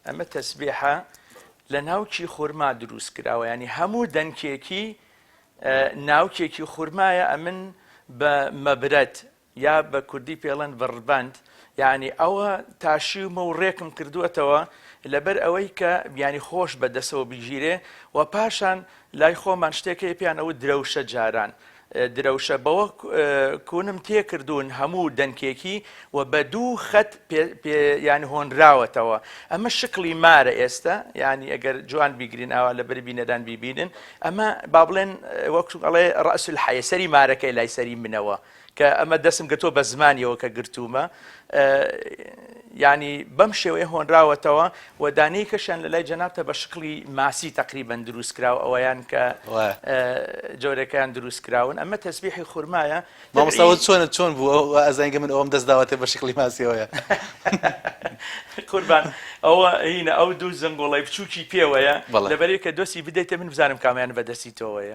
ئەمە تەسبیحە لە ناوکی خورما دروست کراوە، ینی هەموو دەنکێکی ناوکێکی خورمایە ئەمن بە مەبرەت یا بە کوردی پێڵەن بڕبند، یعنی ئەوە تاشیومە و ڕێکم کردووەتەوە لەبەر ئەوەی کە ینی خۆش بەدەسەوە بیژیرێ و پاشان لای خۆمان شتێکی پێیان ئەوە درەوشە جاران درەوشە بەوە کوونم تێکردوون هەموو دەنکێکی و بە دوو خەت ینی هۆنراوەتەوە. ئەمە شکلی مارە ئێستا، ینی ئەگەر جوان بیگرین ئاوا لە بەربینەدان بیبینن، ئەمە با بڵێن وەکو ئەڵێ ڕەس الحەیە سەری مارەکەی لای سەری منەوە کە ئەمە دەستم گەتۆ بە زمانیەوە کە گرتومە، ینی بەم شێوەیە هۆنراوەتەوە و دانەی کەشیان لە لای جەنابتە بە شکلی ماسی تقریبەن دروست کراوە ئەوەیان کە جۆرەکەیان دروست کراون. ئەمە تەسبیحی خورمایە. مامۆستاوە چۆن بوو ئەزانگە من ئەوم دەست داواتێ بە شکلی ماسیەوەیە قوربان ئەوە هینە ئەو دوو زەنگۆڵی بچووکی پێوەیە لەبەرێ کە دۆستی بدەیتە من بزانم کامیان بەدەستی تۆوەیە.